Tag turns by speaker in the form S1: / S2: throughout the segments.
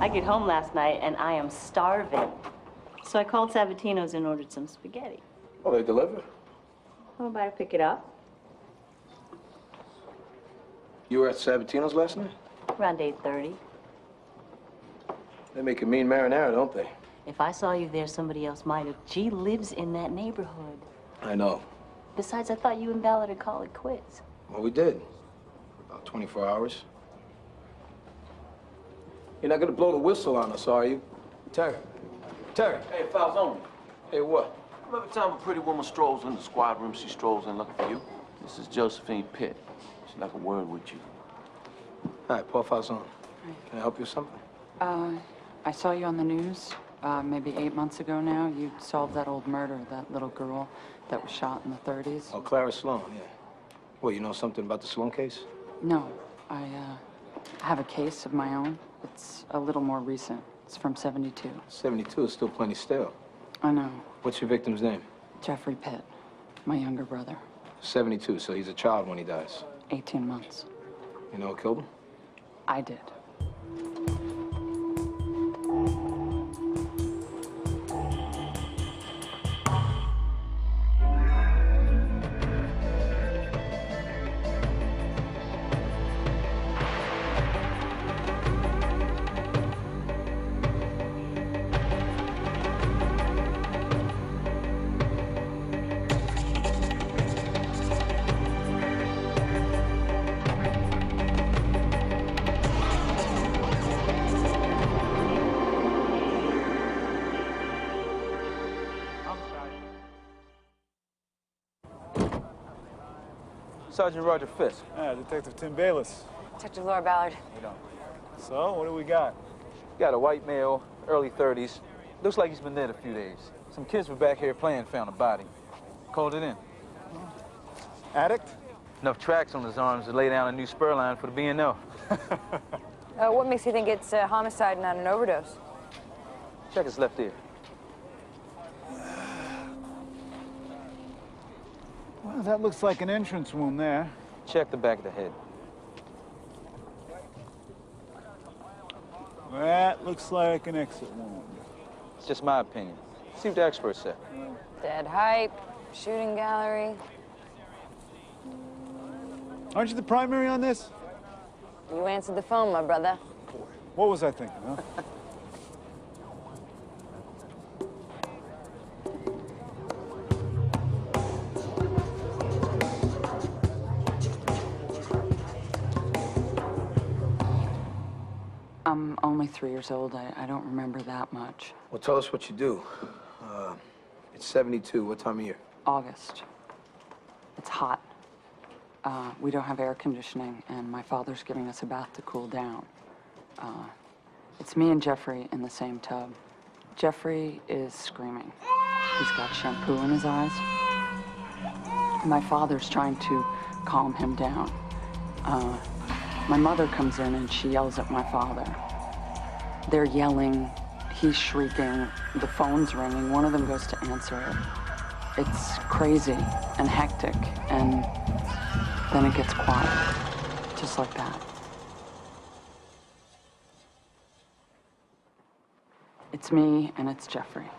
S1: I get home last night and I am starving. So I called Sabatino's and ordered some spaghetti.
S2: Oh, they deliver?
S1: I'm about to pick it up.
S2: You were at Sabatino's last night?
S1: Around 8:30.
S2: They make a mean marinara, don't they?
S1: If I saw you there, somebody else might have. G lives in that neighborhood.
S2: I know.
S1: Besides, I thought you and Ballard would call it quits.
S2: Well, we did. For about 24 hours. You're not gonna blow the whistle on us, are you? Terry. Terry.
S3: Hey, Falzone.
S2: Hey, what?
S3: Every time a pretty woman strolls in the squad room, she strolls in looking for you. This is Josephine Pitt. She'd like a word with you.
S2: Hi, Paul Falzone. Can I help you with something?
S4: I saw you on the news, maybe 8 months ago now. You solved that old murder, that little girl that was shot in the 30s.
S2: Oh, Clara Sloan, yeah. Well, you know something about the Sloan case?
S4: No, I have a case of my own. It's a little more recent. It's from 72.
S2: 72 is still plenty stale.
S4: I know.
S2: What's your victim's name?
S4: Jeffrey Pitt, my younger brother.
S2: 72, so he's a child when he dies.
S4: 18 months.
S2: You know what killed him?
S4: I did.
S5: Sergeant Roger Fisk.
S6: Detective Tim Bayless.
S7: Detective Laura Ballard.
S6: So, what do we got?
S5: Got a white male, early 30s. Looks like he's been dead a few days. Some kids were back here playing, found a body. Called it in.
S6: Addict?
S5: Enough tracks on his arms to lay down a new spur line for the B&O.
S7: What makes you think it's a homicide, not an overdose?
S5: Check his left ear.
S6: Well, that looks like an entrance wound there.
S5: Check the back of the head.
S6: That looks like an exit wound.
S5: It's just my opinion. See what the experts say.
S7: Dead hype, shooting gallery.
S6: Aren't you the primary on this?
S7: You answered the phone, my brother.
S6: What was I thinking, huh?
S4: I'm only 3 years old. I don't remember that much.
S2: Well, tell us what you do. It's 72. What time of year?
S4: August. It's hot. We don't have air conditioning, and my father's giving us a bath to cool down. It's me and Jeffrey in the same tub. Jeffrey is screaming. He's got shampoo in his eyes. My father's trying to calm him down. My mother comes in and she yells at my father. They're yelling, he's shrieking, the phone's ringing. One of them goes to answer it. It's crazy and hectic, and then it gets quiet, just like that. It's me and it's Jeffrey.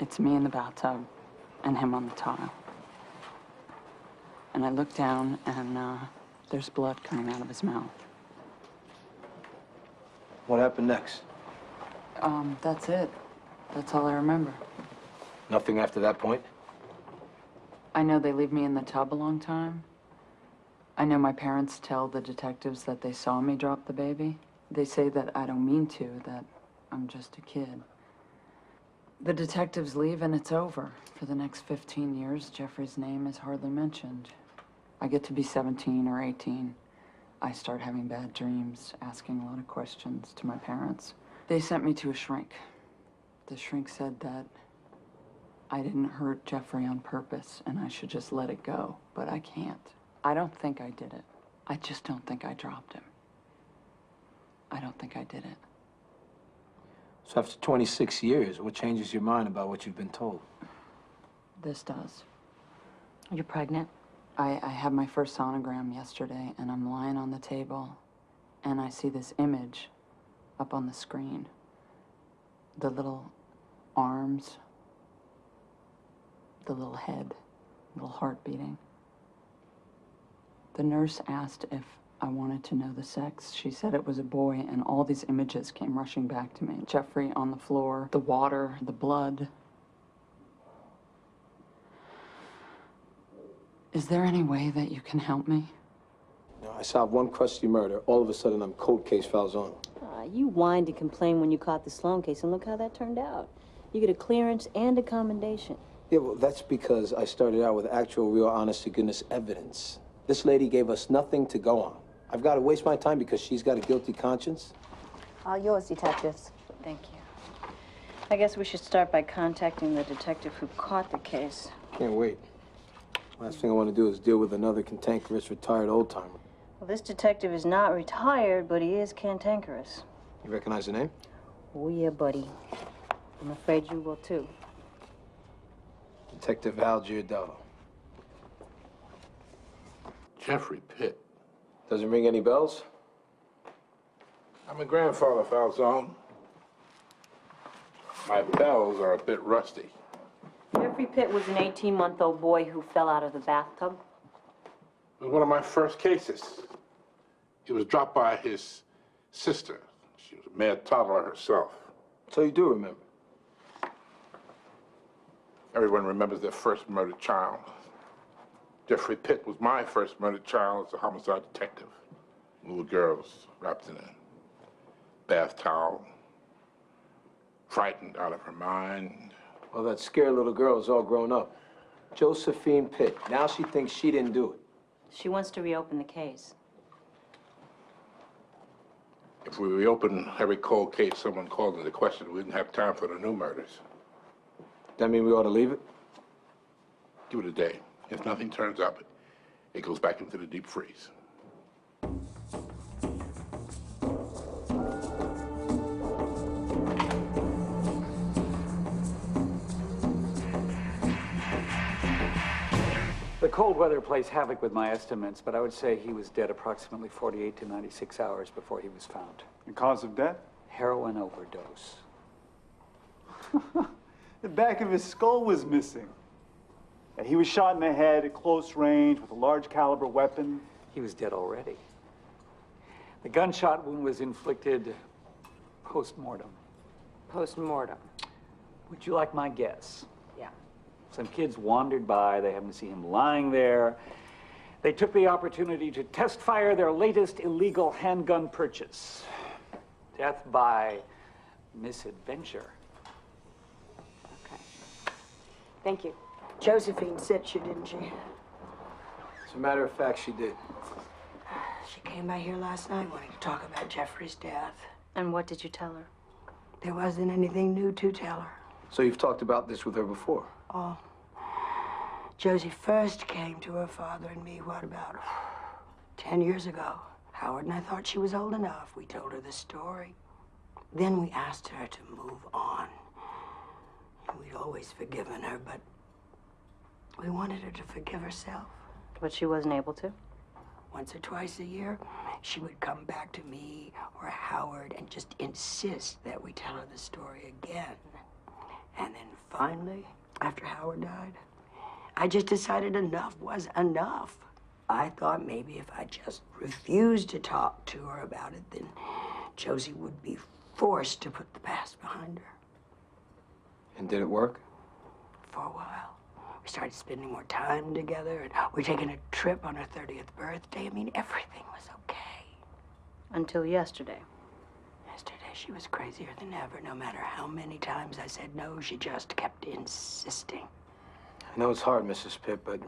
S4: It's me in the bathtub and him on the tile. And I look down and there's blood coming out of his mouth.
S2: What happened next?
S4: That's it. That's all I remember.
S2: Nothing after that point?
S4: I know they leave me in the tub a long time. I know my parents tell the detectives that they saw me drop the baby. They say that I don't mean to, that I'm just a kid. The detectives leave and it's over. For the next 15 years, Jeffrey's name is hardly mentioned. I get to be 17 or 18. I start having bad dreams, asking a lot of questions to my parents. They sent me to a shrink. The shrink said that I didn't hurt Jeffrey on purpose and I should just let it go, but I can't. I don't think I did it. I just don't think I dropped him. I don't think I did it.
S2: So after 26 years, what changes your mind about what you've been told?
S4: This does.
S1: You're pregnant?
S4: I had my first sonogram yesterday, and I'm lying on the table, and I see this image up on the screen. The little arms, the little head, little heart beating. The nurse asked if I wanted to know the sex. She said it was a boy, and all these images came rushing back to me. Jeffrey on the floor, the water, the blood. Is there any way that you can help me?
S2: I solved one crusty murder. All of a sudden, I'm cold case files on.
S1: You whined and complained when you caught the Sloan case, and look how that turned out. You get a clearance and a commendation.
S2: Yeah, well, that's because I started out with actual, real, honest-to-goodness evidence. This lady gave us nothing to go on. I've got to waste my time because she's got a guilty conscience?
S1: All yours, detectives. Thank you. I guess we should start by contacting the detective who caught the case.
S2: Can't wait. Last thing I want to do is deal with another cantankerous retired old-timer.
S1: Well, this detective is not retired, but he is cantankerous.
S2: You recognize the name?
S1: Oh, yeah, buddy. I'm afraid you will, too.
S2: Detective Al Giordano.
S8: Jeffrey Pitt.
S2: Doesn't ring any bells?
S8: I'm a grandfather, Falzone. My bells are a bit rusty.
S1: Jeffrey Pitt was an 18-month-old boy who fell out of the bathtub.
S8: It was one of my first cases. He was dropped by his sister. She was a mad toddler herself.
S2: So you do remember?
S8: Everyone remembers their first murdered child. Jeffrey Pitt was my first murdered child as a homicide detective. Little girls wrapped in a bath towel, frightened out of her mind.
S2: Well, that scared little girl is all grown up. Josephine Pitt. Now she thinks she didn't do it.
S1: She wants to reopen the case.
S8: If we reopen every cold case someone called into question, we wouldn't have time for the new murders.
S2: That mean we ought to leave it?
S8: Give it a day. If nothing turns up, it goes back into the deep freeze.
S9: The cold weather plays havoc with my estimates, but I would say he was dead approximately 48 to 96 hours before he was found.
S6: The cause of death?
S9: Heroin overdose.
S6: The back of his skull was missing. And he was shot in the head at close range with a large caliber weapon.
S9: He was dead already. The gunshot wound was inflicted post-mortem.
S7: Post-mortem.
S9: Would you like my guess?
S7: Yeah.
S9: Some kids wandered by, they happened to see him lying there. They took the opportunity to test fire their latest illegal handgun purchase. Death by misadventure.
S7: Okay. Thank you.
S10: Josephine said she, didn't she?
S2: As a matter of fact, she did.
S10: She came by here last night wanting to talk about Jeffrey's death.
S1: And what did you tell her?
S10: There wasn't anything new to tell her.
S2: So you've talked about this with her before?
S10: Oh. Josie first came to her father and me, what, about 10 years ago. Howard and I thought she was old enough. We told her the story. Then we asked her to move on. We'd always forgiven her, but we wanted her to forgive herself.
S1: But she wasn't able to?
S10: Once or twice a year, she would come back to me or Howard and just insist that we tell her the story again. And then finally, after Howard died, I just decided enough was enough. I thought maybe if I just refused to talk to her about it, then Josie would be forced to put the past behind her.
S2: And did it work?
S10: For a while. We started spending more time together, and we're taking a trip on her 30th birthday. I mean, everything was okay.
S1: Until yesterday.
S10: Yesterday, she was crazier than ever. No matter how many times I said no, she just kept insisting.
S2: I know it's hard, Mrs. Pitt, but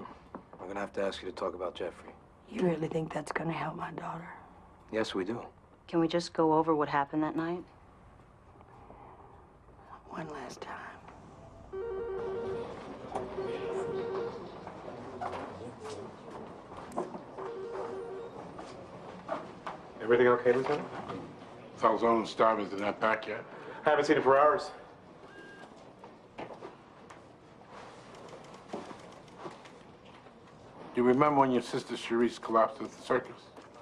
S2: I'm gonna have to ask you to talk about Jeffrey.
S10: You really think that's gonna help my daughter?
S2: Yes, we do.
S1: Can we just go over what happened that night?
S10: One last time.
S11: Everything okay, Lieutenant?
S8: Falzone and Starving's in that back yet?
S11: Haven't seen him for hours.
S8: Do you remember when your sister Cherise collapsed at the circus?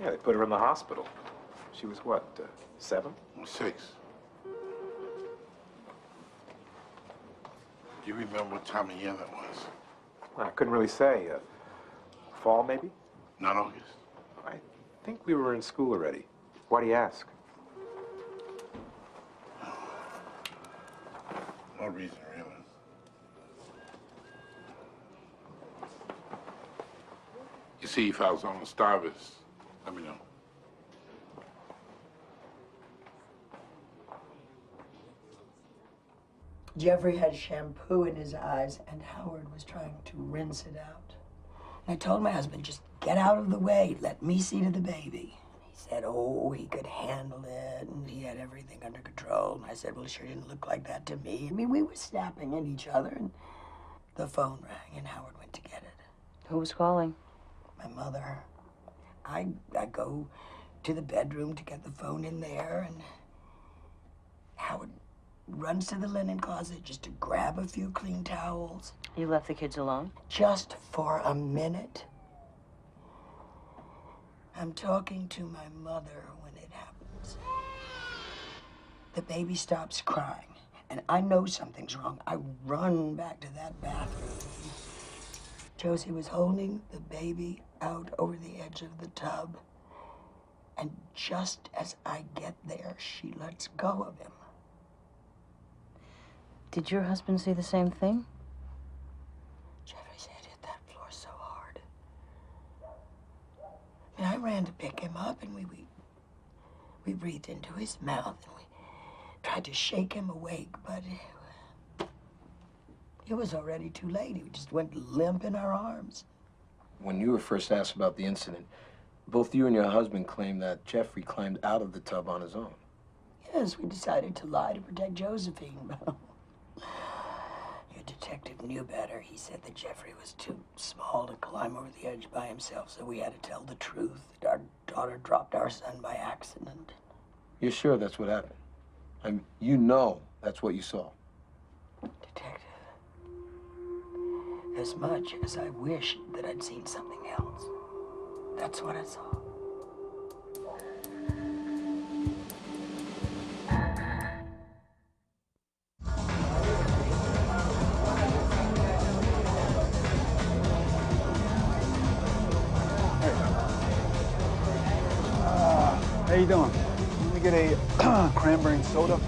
S11: Yeah, they put her in the hospital. She was what, 7?
S8: 6. Do you remember what time of year that was?
S11: I couldn't really say. Fall, maybe?
S8: Not August.
S11: I think we were in school already. Why do you ask?
S8: No reason, really. You see, if I was on the starvers, let me know.
S10: Jeffrey had shampoo in his eyes, and Howard was trying to rinse it out. And I told my husband, just get out of the way. Let me see to the baby. He said, oh, he could handle it, and he had everything under control. And I said, well, it sure didn't look like that to me. I mean, we were snapping at each other, and the phone rang, and Howard went to get it.
S1: Who was calling?
S10: My mother. I go to the bedroom to get the phone in there, and Howard runs to the linen closet just to grab a few clean towels.
S1: You left the kids alone?
S10: Just for a minute. I'm talking to my mother when it happens. The baby stops crying, and I know something's wrong. I run back to that bathroom. Josie was holding the baby out over the edge of the tub, and just as I get there, she lets go of him.
S1: Did your husband see the same thing?
S10: Jeffrey's head hit that floor so hard. And I ran to pick him up, and we breathed into his mouth, and we tried to shake him awake, but it was already too late. He just went limp in our arms.
S2: When you were first asked about the incident, both you and your husband claimed that Jeffrey climbed out of the tub on his own.
S10: Yes, we decided to lie to protect Josephine. Your detective knew better. He said that Jeffrey was too small to climb over the edge by himself, so we had to tell the truth, that our daughter dropped our son by accident.
S2: You're sure that's what happened? I mean, you know that's what you saw.
S10: Detective, as much as I wished that I'd seen something else, that's what I saw.
S6: How you doing? Let me get a cranberry and soda.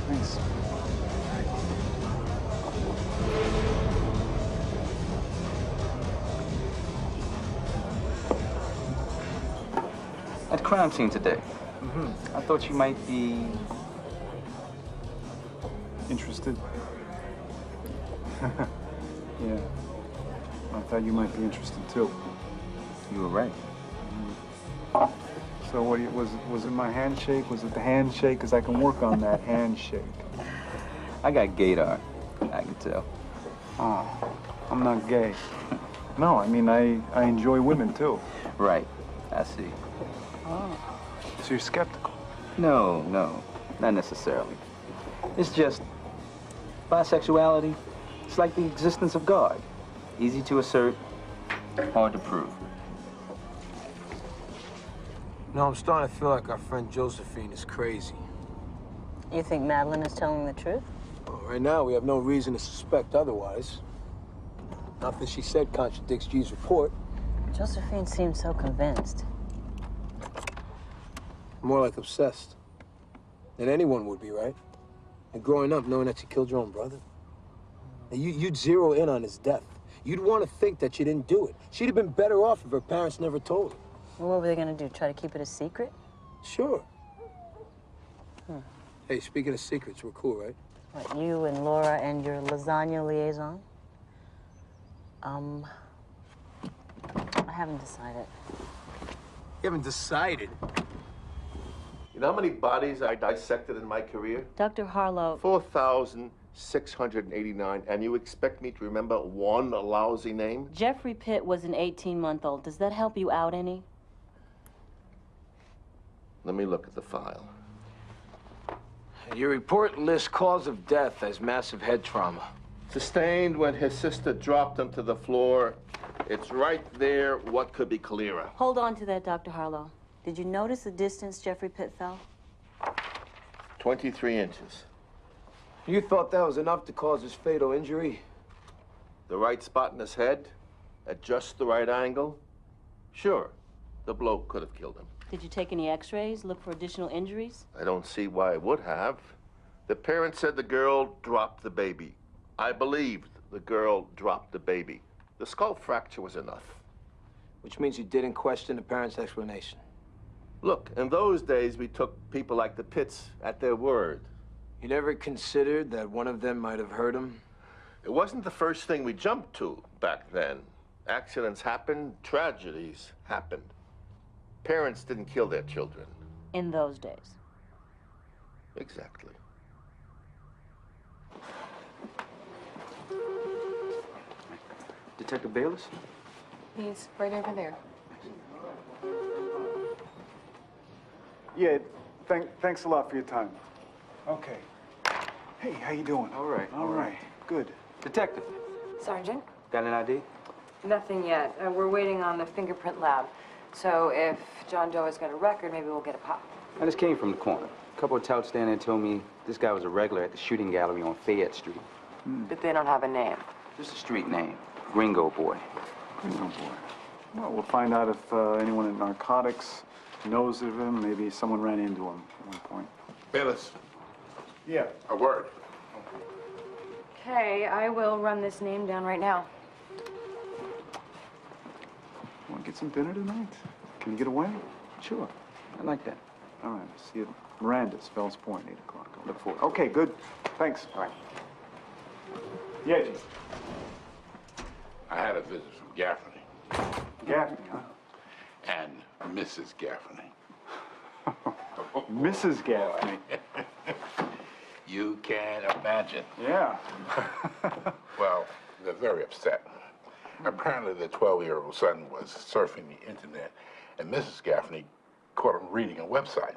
S6: Thanks.
S5: At crime scene today. I thought you might be
S6: Interested? Yeah. I thought you might be interested too.
S5: You were right.
S6: So what? Was it my handshake? Was it the handshake? Because I can work on that handshake.
S5: I got gaydar. I can tell.
S6: Oh, I'm not gay. No, I mean I enjoy women too.
S5: Right. I see.
S6: Oh. So you're skeptical?
S5: No, not necessarily. It's just bisexuality. It's like the existence of God. Easy to assert, hard to prove.
S2: No, I'm starting to feel like our friend Josephine is crazy.
S1: You think Madeline is telling the truth?
S2: Well, right now, we have no reason to suspect otherwise. Nothing she said contradicts G's report.
S1: Josephine seemed so convinced.
S2: More like obsessed. Than anyone would be, right? And growing up knowing that you killed your own brother. And you'd zero in on his death. You'd want to think that she didn't do it. She'd have been better off if her parents never told her.
S1: Well, what were they going to do, try to keep it a secret?
S2: Sure. Hey, speaking of secrets, we're cool, right?
S1: What, you and Laura and your lasagna liaison? I haven't decided.
S2: You haven't decided?
S3: You know how many bodies I dissected in my career?
S1: Dr. Harlow.
S3: 4,689, and you expect me to remember one lousy name?
S1: Jeffrey Pitt was an 18-month-old. Does that help you out any?
S3: Let me look at the file.
S2: Your report lists cause of death as massive head trauma.
S3: Sustained when his sister dropped him to the floor It's right there. What could be clearer?
S1: Hold on to that, Dr. Harlow. Did you notice the distance Jeffrey Pitt fell?
S3: 23 inches.
S2: You thought that was enough to cause his fatal injury?
S3: The right spot in his head, at just the right angle? Sure, the blow could have killed him.
S1: Did you take any x-rays, look for additional injuries?
S3: I don't see why I would have. The parents said the girl dropped the baby. I believed the girl dropped the baby. The skull fracture was enough.
S2: Which means you didn't question the parents' explanation.
S3: Look, in those days, we took people like the Pitts at their word.
S2: You never considered that one of them might have hurt him?
S3: It wasn't the first thing we jumped to back then. Accidents happened, tragedies happened. Parents didn't kill their children.
S1: In those days.
S3: Exactly.
S5: Detective Bayless?
S7: He's right over there.
S6: Yeah, thanks a lot for your time. Okay. Hey, how you doing?
S5: All right.
S6: All right. Good.
S5: Detective,
S7: Sergeant?
S5: got an ID?
S7: Nothing yet. We're waiting on the fingerprint lab. So if John Doe has got a record, maybe we'll get a pop.
S5: I just came from the corner. A couple of touts down there told me this guy was a regular at the shooting gallery on Fayette Street.
S7: But they don't have a name.
S5: Just a street name. Gringo Boy.
S6: Gringo Boy. Well, we'll find out if anyone in narcotics knows of him. Maybe someone ran into him at one point.
S8: Bayless,
S6: Yeah.
S8: a word.
S7: Okay, I will run this name down right now.
S6: Want to get some dinner tonight? Can you get away?
S5: Sure. I like that.
S6: All right. See you at Miranda's, Fells Point, 8 o'clock.
S5: Look forward to it.
S6: Okay, good. Thanks.
S5: All right.
S6: Yeah, Jim.
S8: I had a visit from Gaffney
S6: Gaffney, huh?
S8: and Mrs. Gaffney.
S6: Mrs. Gaffney.
S8: You can imagine.
S6: Yeah.
S8: Well, they're very upset. Apparently, their 12-year-old son was surfing the internet, and Mrs. Gaffney caught him reading a website.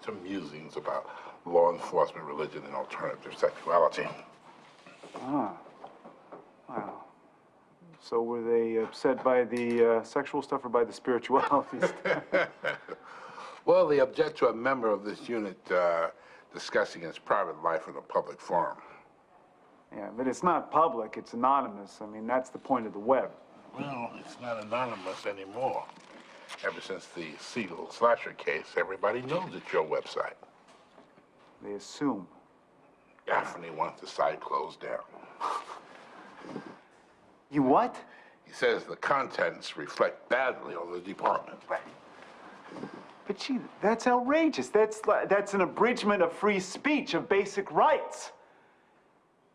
S8: Some musings about law enforcement, religion, and alternative sexuality.
S6: Ah. Wow. So were they upset by the sexual stuff or by the spirituality stuff?
S8: Well, they object to a member of this unit discussing his private life in a public forum.
S6: Yeah, but it's not public, it's anonymous. I mean, that's the point of the web.
S8: Well, it's not anonymous anymore. Ever since the Siegel slasher case, everybody knows it's your website.
S6: They assume.
S8: Gaffney wants the site closed down.
S6: You what?
S8: He says the contents reflect badly on the department.
S6: But gee, that's outrageous. That's an abridgment of free speech, of basic rights.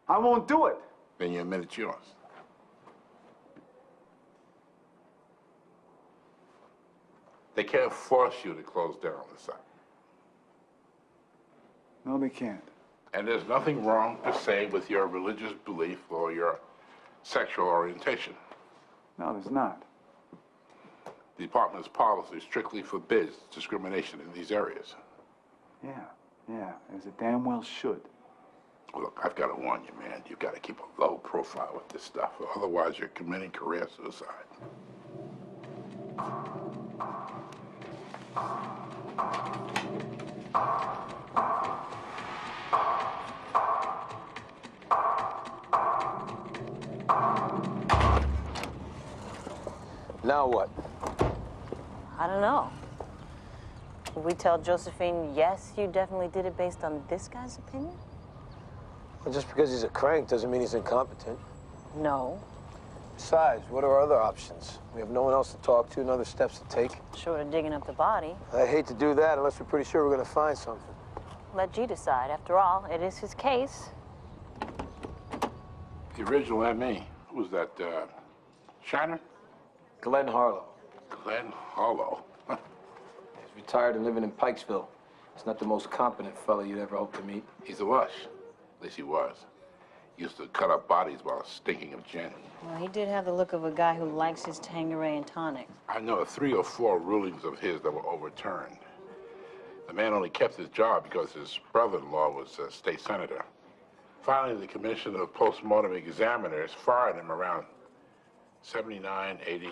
S6: I won't do it.
S8: Then you admit it's yours. They can't force you to close down the site.
S6: No, they can't.
S8: And there's nothing wrong per se with your religious belief or your sexual orientation.
S6: No, there's not.
S8: The department's policy strictly forbids discrimination in these areas.
S6: Yeah, as it damn well should.
S8: Look, I've got to warn you, man. You've got to keep a low profile with this stuff. Otherwise, you're committing career suicide.
S2: Now what?
S1: I don't know. Will we tell Josephine, yes, you definitely did it based on this guy's opinion?
S2: Well, just because he's a crank doesn't mean he's incompetent.
S1: No.
S2: Besides, what are our other options? We have no one else to talk to, no other steps to take.
S1: Short of digging up the body.
S2: I hate to do that unless we're pretty sure we're going to find something.
S1: Let G decide. After all, it is his case.
S8: The original ME, who was that, Shiner?
S2: Glenn Harlow.
S8: Glenn Harlow.
S2: He's retired and living in Pikesville. He's not the most competent fellow you'd ever hope to meet.
S8: He's a lush. At least he was. Used to cut up bodies while stinking of gin.
S1: Well, he did have the look of a guy who likes his Tanqueray and tonic.
S8: I know of 3 or 4 rulings of his that were overturned. The man only kept his job because his brother-in-law was a state senator. Finally, the Commission of Postmortem Examiners fired him around 7980.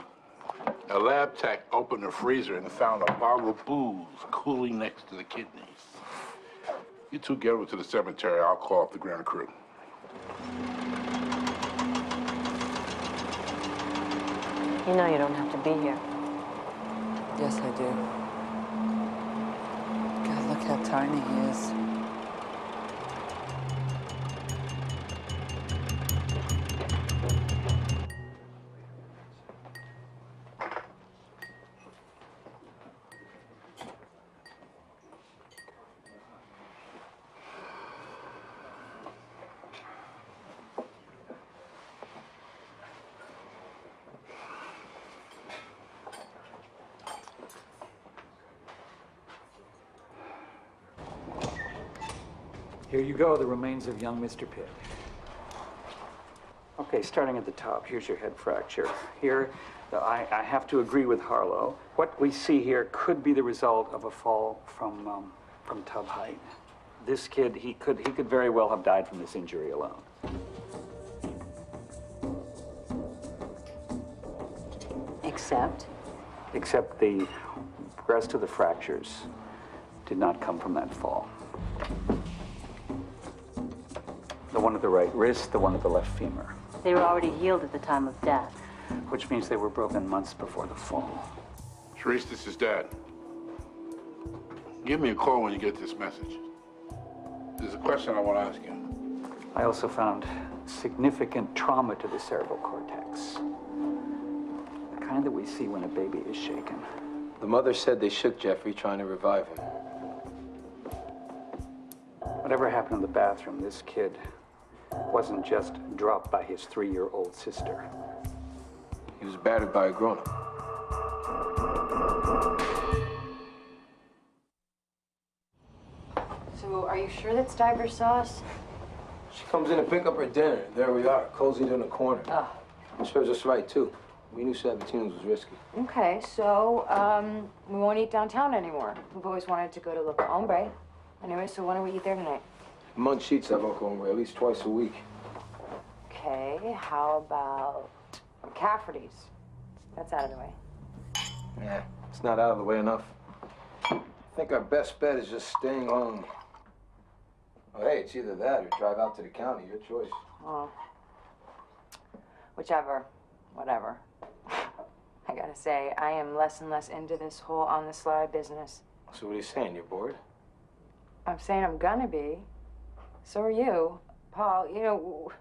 S8: A lab tech opened a freezer and found a bottle of booze cooling next to the kidneys. You two get over to the cemetery. I'll call up the ground crew.
S1: You know you don't have to be here.
S4: Yes, I do. God, look how tiny he is.
S9: Here you go, the remains of young Mr. Pitt. Okay, starting at the top, here's your head fracture. Here, I have to agree with Harlow. What we see here could be the result of a fall from tub height. This kid, he could very well have died from this injury alone. Except the rest of the fractures did not come from that fall. The one at the right wrist, the one at the left femur.
S1: They were already healed at the time of death.
S9: Which means they were broken months before the fall.
S8: Sharice, this is Dad. Give me a call when you get this message. There's a question I want to ask you.
S9: I also found significant trauma to the cerebral cortex. The kind that we see when a baby is shaken.
S2: The mother said they shook Jeffrey trying to revive him.
S9: Whatever happened in the bathroom, this kid wasn't just dropped by his 3-year-old sister.
S2: He was battered by a grown-up.
S7: So, are you sure that's Diver Sauce?
S2: She comes in to pick up her dinner. There we are, cozied in a corner.
S7: Oh.
S2: Serves us right, too. We knew Sabatino's was risky.
S7: Okay, so, we won't eat downtown anymore. We've always wanted to go to Local Hombre. Anyway, so why don't we eat there tonight?
S2: Munchies at Local Hombre at least twice a week.
S7: Okay, how about Cafferty's? That's out of the way.
S2: Yeah, it's not out of the way enough. I think our best bet is just staying home. Oh, hey, it's either that or drive out to the county. Your choice.
S7: Oh. Whichever. Whatever. I gotta say, I am less and less into this whole on-the-sly business.
S2: So what are you saying? You're bored?
S7: I'm saying I'm gonna be. So are you. Paul, you know,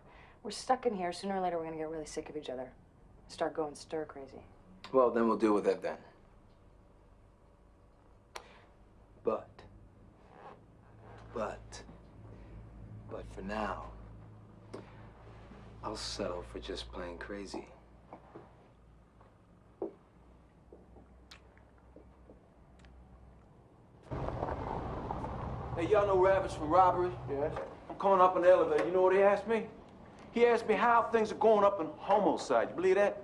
S7: we're stuck in here. Sooner or later, we're gonna get really sick of each other. Start going stir crazy.
S2: Well, then we'll deal with that then. But for now, I'll settle for just plain crazy.
S12: Hey, y'all know Ravage from Robbery? Yes. I'm coming up in the elevator. You know what he asked me? He asked me how things are going up in Homicide. You believe that?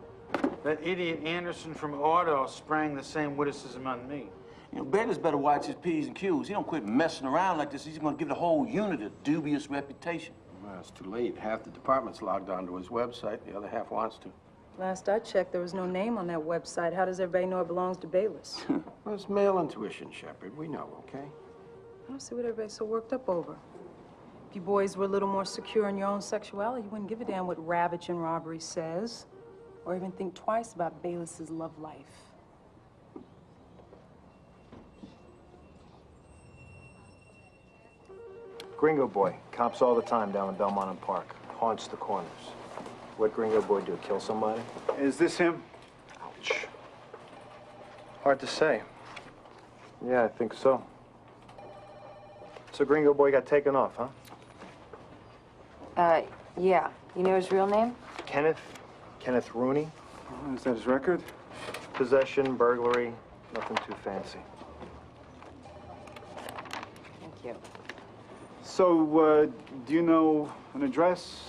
S13: That idiot Anderson from Auto sprang the same witticism on me.
S12: You know, Bayless better watch his P's and Q's. He don't quit messing around like this. He's gonna give the whole unit a dubious reputation.
S11: Well, it's too late. Half the department's logged onto his website. The other half wants to.
S14: Last I checked, there was no name on that website. How does everybody know it belongs to Bayless?
S11: Well, it's male intuition, Shepard. We know, okay?
S14: I don't see what everybody's so worked up over. If you boys were a little more secure in your own sexuality, you wouldn't give a damn what Ravage and Robbery says, or even think twice about Bayless's love life.
S15: Gringo Boy, cops all the time down in Belmont and Park, haunts the corners. What Gringo Boy do, kill somebody?
S6: Is this him?
S15: Ouch. Hard to say. Yeah, I think so. So Gringo Boy got taken off, huh?
S7: Yeah. You know his real name?
S15: Kenneth Rooney.
S6: Is that his record?
S15: Possession, burglary, nothing too fancy.
S7: Thank you.
S6: So, do you know an address?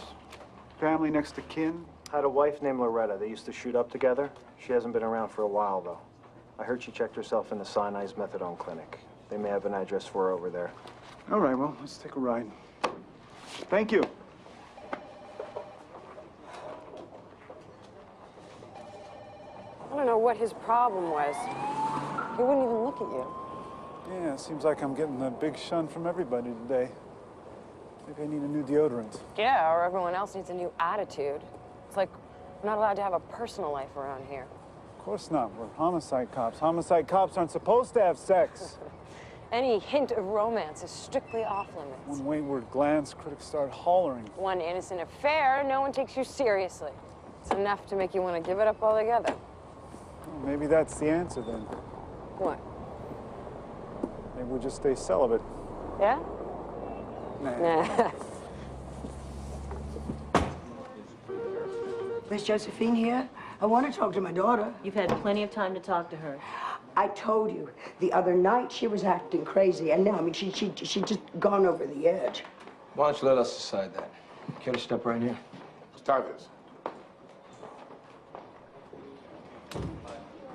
S6: Family next to kin?
S15: Had a wife named Loretta. They used to shoot up together. She hasn't been around for a while, though. I heard she checked herself in the Sinai's methadone clinic. They may have an address for her over there.
S6: All right, well, let's take a ride. Thank you.
S7: don't know what his problem was. He wouldn't even look at you.
S6: Yeah, it seems like I'm getting a big shun from everybody today. Maybe I need a new deodorant.
S7: Yeah, or everyone else needs a new attitude. It's like we're not allowed to have a personal life around here.
S6: Of course not. We're homicide cops. Homicide cops aren't supposed to have sex.
S7: Any hint of romance is strictly off limits.
S6: One wayward glance, critics start hollering.
S7: One innocent affair, no one takes you seriously. It's enough to make you want to give it up altogether.
S6: Well, maybe that's the answer then.
S7: What?
S6: Maybe we'll just stay celibate.
S7: Yeah?
S6: Nah.
S10: Miss Josephine here? I want to talk to my daughter.
S1: You've had plenty of time to talk to her.
S10: I told you, the other night she was acting crazy, and now, I mean, she just gone over the edge.
S2: Why don't you let us decide that? Care to step right here?
S8: Start this.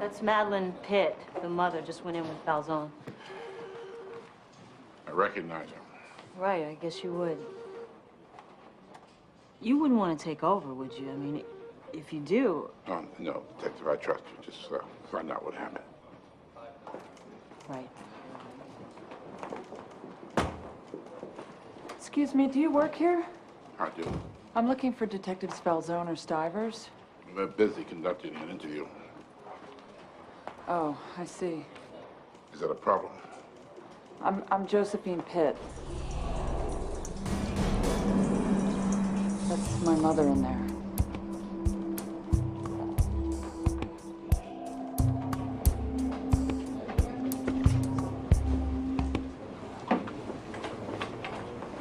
S1: That's Madeline Pitt. The mother just went in with Falzone.
S8: I recognize her.
S1: Right, I guess you would. You wouldn't want to take over, would you? I mean, if you do...
S8: No, Detective, I trust you. Just find out what happened.
S1: Right.
S4: Excuse me, do you work here?
S8: I do.
S4: I'm looking for Detectives Falzone or Stivers.
S8: They're busy conducting an interview.
S4: Oh, I see.
S8: Is that a problem?
S4: I'm Josephine Pitt. That's my mother in there.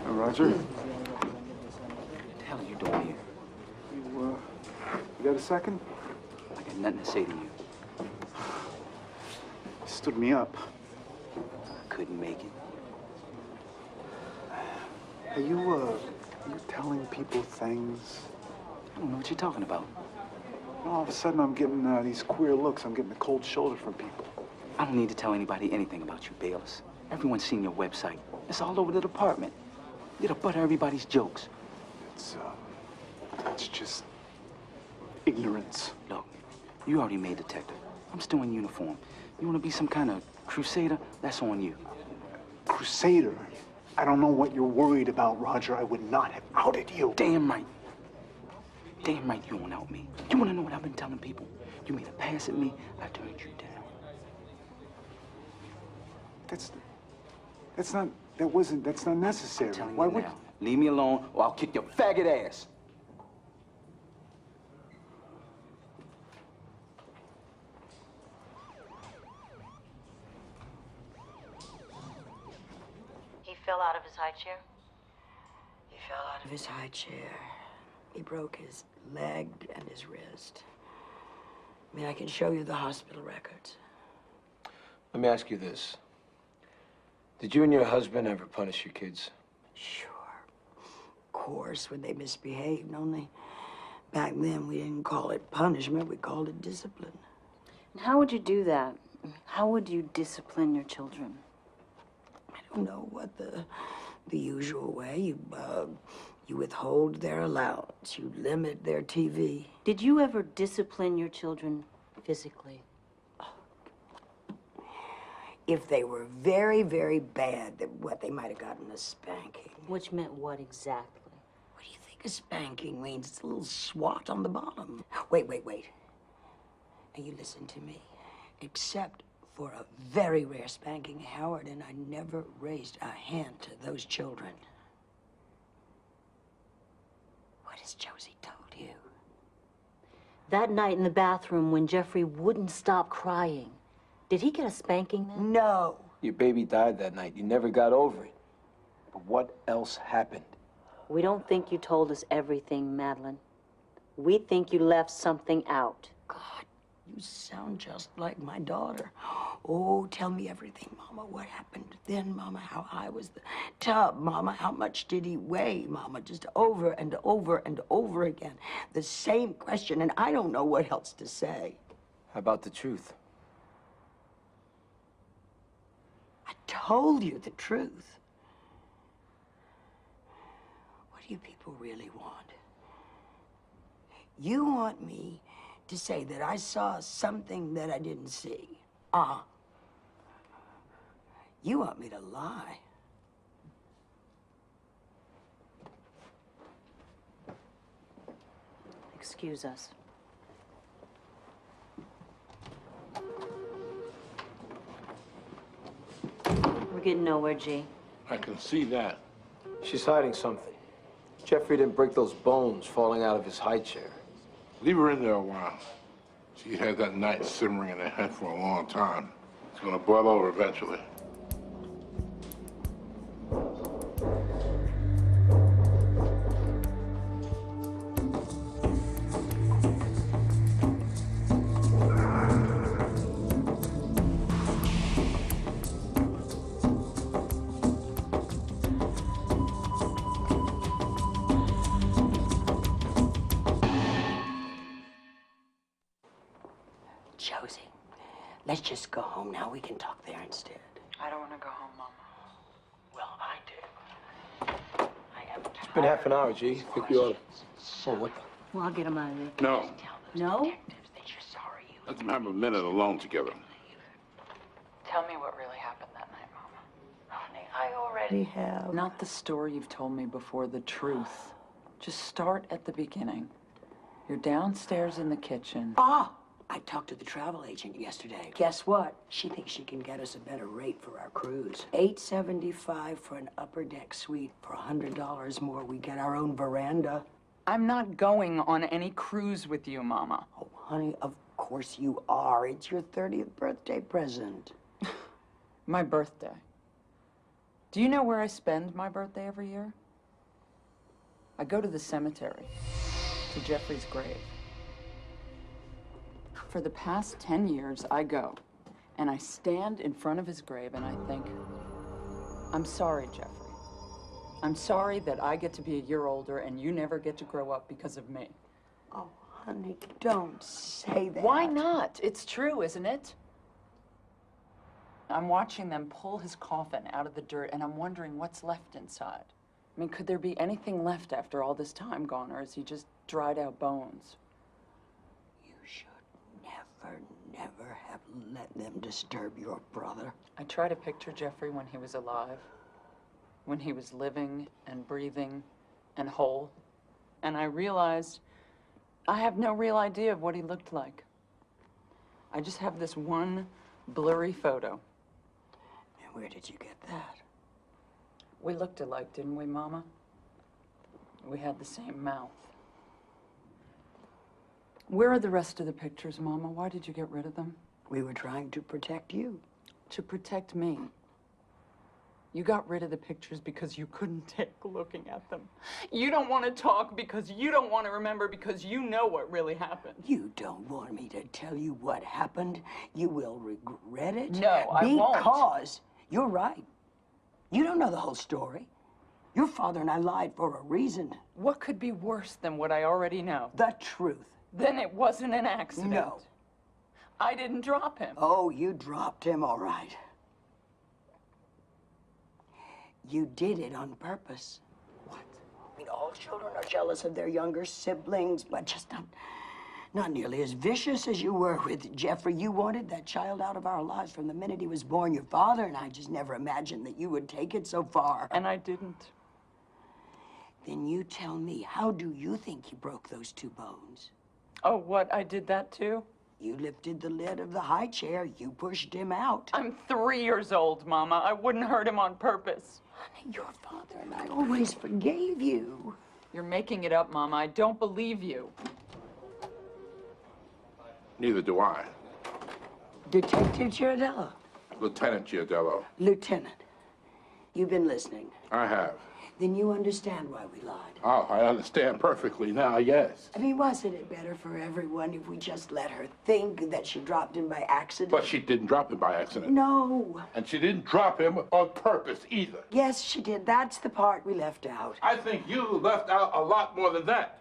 S6: Roger?
S5: What the hell are you doing here?
S6: You got a second?
S5: I got nothing to say to you.
S6: You stood me up.
S5: I couldn't make it.
S6: Are you telling people things?
S5: I don't know what you're talking about.
S6: All of a sudden, I'm getting these queer looks. I'm getting a cold shoulder from people.
S5: I don't need to tell anybody anything about you, Bayless. Everyone's seen your website. It's all over the department. You're the butt of everybody's jokes.
S6: It's just ignorance.
S5: Look, you already made detective. I'm still in uniform. You want to be some kind of crusader? That's on you.
S6: Crusader? I don't know what you're worried about, Roger. I would not have outed you.
S5: Damn right. Damn right you won't out me. You want to know what I've been telling people? You made a pass at me, I turned you down.
S6: That's not necessary.
S5: Why would you? Leave me alone or I'll kick your faggot ass.
S1: He fell out of his high chair?
S10: He fell out of his high chair. He broke his leg and his wrist. I mean, I can show you the hospital records.
S2: Let me ask you this. Did you and your husband ever punish your kids?
S10: Sure. Of course, when they misbehaved. Only back then we didn't call it punishment, we called it discipline.
S1: And how would you do that? How would you discipline your children?
S10: I don't know what the usual way. You withhold their allowance. You limit their TV.
S1: Did you ever discipline your children physically?
S10: If they were very, very bad, they might have gotten a spanking.
S1: Which meant what exactly?
S10: What do you think a spanking means? It's a little swat on the bottom. Wait. Now you listen to me. Except for a very rare spanking, Howard and I never raised a hand to those children. What has Josie told you?
S1: That night in the bathroom when Jeffrey wouldn't stop crying, did he get a spanking then?
S10: No.
S2: Your baby died that night. You never got over it. But what else happened?
S1: We don't think you told us everything, Madeline. We think you left something out.
S10: God, you sound just like my daughter. Oh, tell me everything, Mama. What happened then, Mama? How high was the tub, Mama? How much did he weigh, Mama? Just over and over and over again. The same question, and I don't know what else to say.
S2: How about the truth?
S10: I told you the truth. What do you people really want? You want me to say that I saw something that I didn't see. You want me to lie?
S1: Excuse us. We're getting nowhere, G.
S8: I can see that.
S2: She's hiding something. Jeffrey didn't break those bones falling out of his high chair.
S8: Leave her in there a while. She had that night simmering in her head for a long time. It's gonna boil over eventually.
S10: Josie, let's just go home now. We can talk there instead.
S4: I don't want to go home, Mama.
S10: Well, I do. I am tired.
S2: It's been half an hour, G. I think we ought to... Oh, what the...
S1: Well, I'll get him out of there.
S8: No.
S1: No?
S8: Let them have a minute alone together.
S4: Tell me what really happened that night, Mama.
S10: Honey, I already have.
S4: Not the story you've told me before, the truth. Just start at the beginning. You're downstairs in the kitchen.
S10: I talked to the travel agent yesterday. Guess what? She thinks she can get us a better rate for our cruise. $875 for an upper deck suite. For $100 more, we get our own veranda.
S4: I'm not going on any cruise with you, Mama.
S10: Oh, honey, of course you are. It's your 30th birthday present.
S4: My birthday. Do you know where I spend my birthday every year? I go to the cemetery, to Jeffrey's grave. For the past 10 years, I go, and I stand in front of his grave, and I think, I'm sorry, Jeffrey. I'm sorry that I get to be a year older, and you never get to grow up because of me.
S10: Oh, honey, don't say that.
S4: Why not? It's true, isn't it? I'm watching them pull his coffin out of the dirt, and I'm wondering what's left inside. I mean, could there be anything left after all this time gone, or is he just dried out bones?
S10: Never have let them disturb your brother.
S4: I try to picture Jeffrey when he was alive, when he was living and breathing and whole, and I realized I have no real idea of what he looked like. I just have this one blurry photo.
S10: And where did you get that?
S4: We looked alike, didn't we, Mama? We had the same mouth. Where are the rest of the pictures, Mama? Why did you get rid of them?
S10: We were trying to protect you.
S4: To protect me. You got rid of the pictures because you couldn't take looking at them. You don't want to talk because you don't want to remember because you know what really happened.
S10: You don't want me to tell you what happened. You will regret it.
S4: No, I won't.
S10: Because you're right. You don't know the whole story. Your father and I lied for a reason.
S4: What could be worse than what I already know?
S10: The truth.
S4: Then it wasn't an accident.
S10: No.
S4: I didn't drop him.
S10: Oh, you dropped him, all right. You did it on purpose. What? I mean, all children are jealous of their younger siblings, but just not nearly as vicious as you were with Jeffrey. You wanted that child out of our lives from the minute he was born. Your father and I just never imagined that you would take it so far.
S4: And I didn't.
S10: Then you tell me, how do you think you broke those 2 bones?
S4: Oh, what? I did that too?
S10: You lifted the lid of the high chair. You pushed him out.
S4: I'm 3 years old, Mama. I wouldn't hurt him on purpose.
S10: Honey, your father and I always forgave you.
S4: You're making it up, Mama. I don't believe you.
S8: Neither do I.
S10: Detective Giardello.
S8: Lieutenant Giardello.
S10: Lieutenant, you've been listening.
S8: I have.
S10: Then you understand why we lied.
S8: Oh, I understand perfectly now, yes.
S10: I mean, wasn't it better for everyone if we just let her think that she dropped him by accident?
S8: But she didn't drop him by accident.
S10: No.
S8: And she didn't drop him on purpose either.
S10: Yes, she did. That's the part we left out.
S8: I think you left out a lot more than that.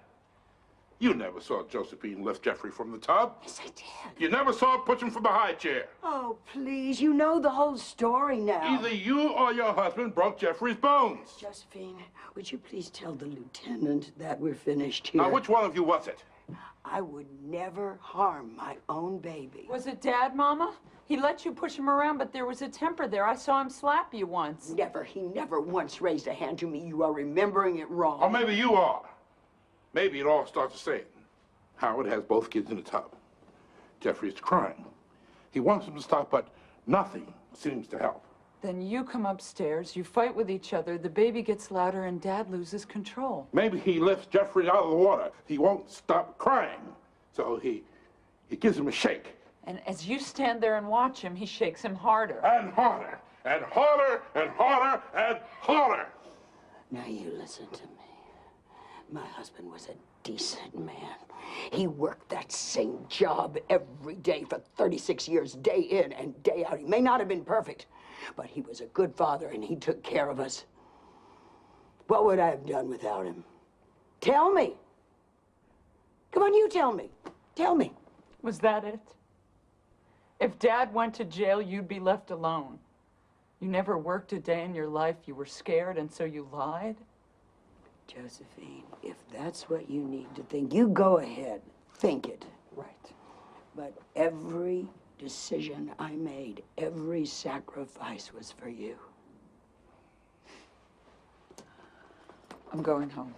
S8: You never saw Josephine lift Jeffrey from the tub.
S10: Yes, I did.
S8: You never saw her push him from the high chair.
S10: Oh, please. You know the whole story now.
S8: Either you or your husband broke Jeffrey's bones.
S10: Josephine, would you please tell the lieutenant that we're finished here?
S8: Now, which one of you was it?
S10: I would never harm my own baby.
S4: Was it Dad, Mama? He let you push him around, but there was a temper there. I saw him slap you once.
S10: Never. He never once raised a hand to me. You are remembering it wrong.
S8: Or maybe you are. Maybe it all starts the same. Howard has both kids in the tub. Jeffrey is crying. He wants them to stop, but nothing seems to help.
S4: Then you come upstairs, you fight with each other, the baby gets louder, and Dad loses control.
S8: Maybe he lifts Jeffrey out of the water. He won't stop crying. So he gives him a shake.
S4: And as you stand there and watch him, he shakes him harder.
S8: And harder, and harder, and harder, and harder.
S10: Now you listen to me. My husband was a decent man. He worked that same job every day for 36 years, day in and day out. He may not have been perfect, but he was a good father and he took care of us. What would I have done without him? Tell me. Come on, you tell me. Tell me.
S4: Was that it? If Dad went to jail, you'd be left alone. You never worked a day in your life. You were scared, and so you lied?
S10: Josephine, if that's what you need to think, you go ahead. Think it. Right. But every decision I made, every sacrifice was for you.
S4: I'm going home.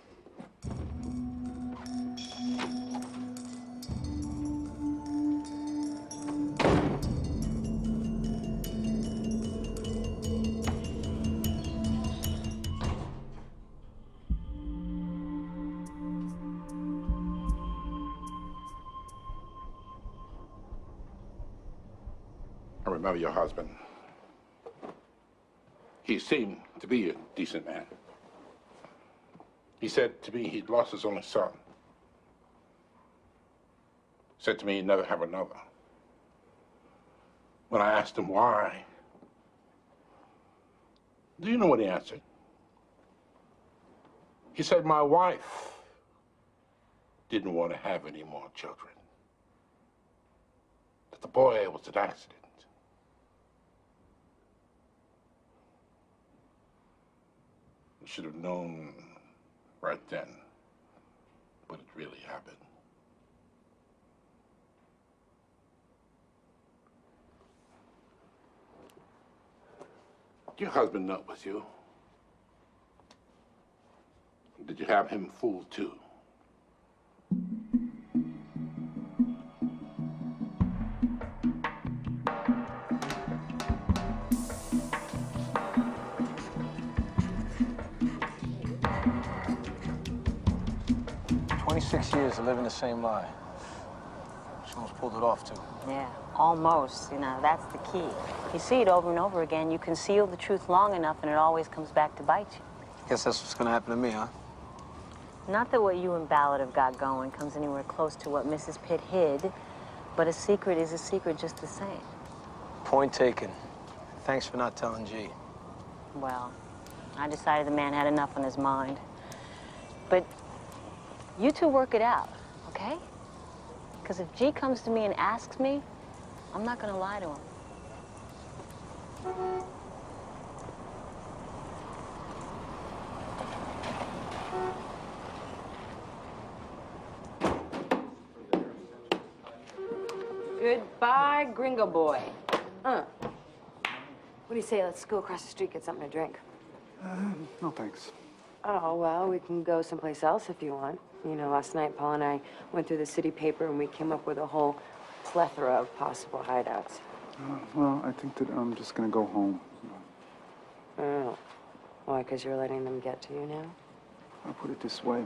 S8: I remember your husband. He seemed to be a decent man. He said to me he'd lost his only son. Said to me he'd never have another. When I asked him why, do you know what he answered? He said, my wife didn't want to have any more children. That the boy was an accident. I should have known right then, but it really happened. Did your husband know it was you? Did you have him fooled too?
S2: 26 years of living the same lie. She almost pulled it off, too.
S1: Yeah, almost. You know, that's the key. You see it over and over again. You conceal the truth long enough, and it always comes back to bite you.
S2: Guess that's what's gonna happen to me, huh?
S1: Not that what you and Ballard have got going comes anywhere close to what Mrs. Pitt hid, but a secret is a secret just the same.
S2: Point taken. Thanks for not telling G.
S1: Well, I decided the man had enough on his mind. But you two work it out, okay? Because if G comes to me and asks me, I'm not gonna lie to him.
S7: Goodbye, gringo boy. What do you say? Let's go across the street, get something to drink.
S6: No, thanks.
S7: Oh, well, we can go someplace else if you want. You know, last night, Paul and I went through the city paper and we came up with a whole plethora of possible hideouts.
S6: Well, I think that I'm just gonna go home.
S7: Oh. Why, because you're letting them get to you now?
S6: I'll put it this way.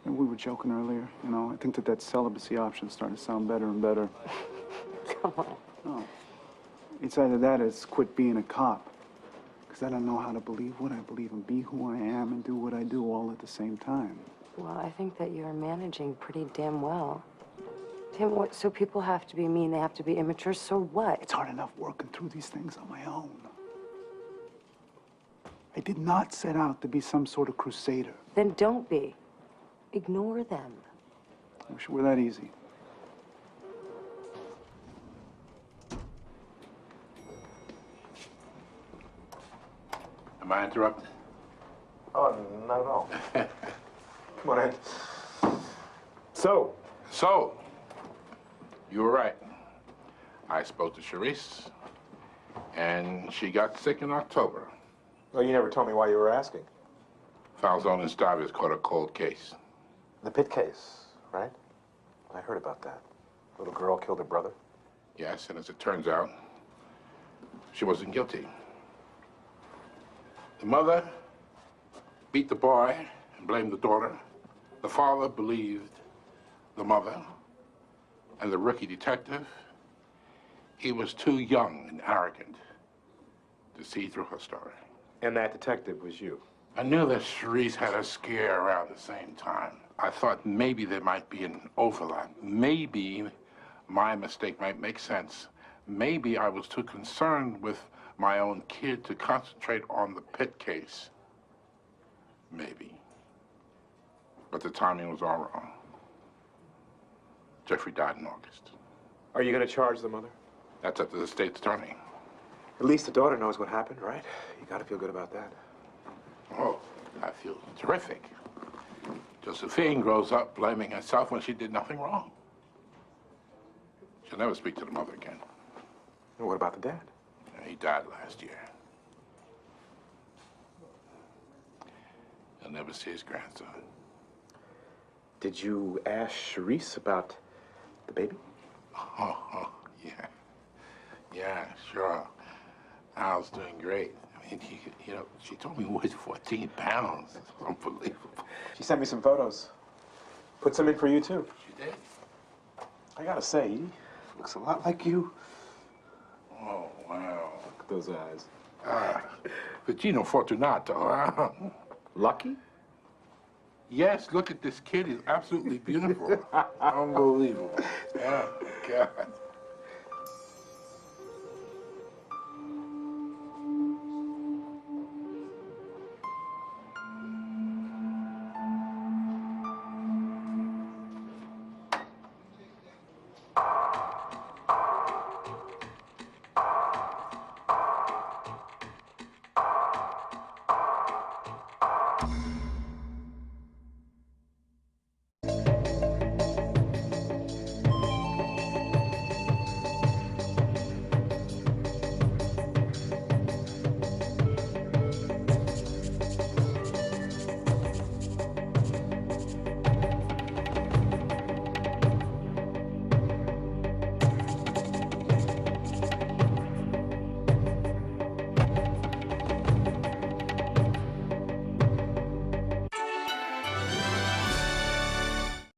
S6: You know, we were joking earlier, you know. I think that celibacy option's starting to sound better and better.
S7: Come on.
S6: No. It's either that or it's quit being a cop. Because I don't know how to believe what I believe and be who I am and do what I do all at the same time.
S7: Well, I think that you're managing pretty damn well. Tim, what, so people have to be mean, they have to be immature, so what?
S6: It's hard enough working through these things on my own. I did not set out to be some sort of crusader.
S7: Then don't be. Ignore them.
S6: I wish it were that easy.
S8: Am I interrupted?
S11: Oh, not at all. Come on in.
S6: So,
S8: you were right. I spoke to Charisse, and she got sick in October.
S16: Well, you never told me why you were asking.
S8: Falzone and Stavius caught a cold case.
S16: The Pitt case, right? I heard about that. Little girl killed her brother.
S8: Yes, and as it turns out, she wasn't guilty. The mother beat the boy and blamed the daughter. The father believed the mother. And the rookie detective, he was too young and arrogant to see through her story.
S16: And that detective was you.
S8: I knew that Charisse had a scare around the same time. I thought maybe there might be an overlap. Maybe my mistake might make sense. Maybe I was too concerned with my own kid to concentrate on the Pitt case. Maybe. But the timing was all wrong. Jeffrey died in August.
S16: Are you going to charge the mother?
S8: That's up to the state's attorney.
S16: At least the daughter knows what happened, right? You got to feel good about that.
S8: Oh, I feel terrific. Josephine grows up blaming herself when she did nothing wrong. She'll never speak to the mother again.
S16: And what about the dad?
S8: He died last year. He'll never see his grandson.
S16: Did you ask Charisse about the baby?
S8: Oh, yeah. Yeah, sure. Al's doing great. I mean, she told me he weighs 14 pounds. It's unbelievable.
S16: She sent me some photos. Put some in for you, too.
S8: She did?
S16: I gotta say, he looks a lot like you.
S8: Oh, wow.
S16: Look at those eyes.
S8: Vicino Fortunato, huh?
S16: Lucky?
S8: Yes, look at this kid. He's absolutely beautiful. Unbelievable. Oh, God.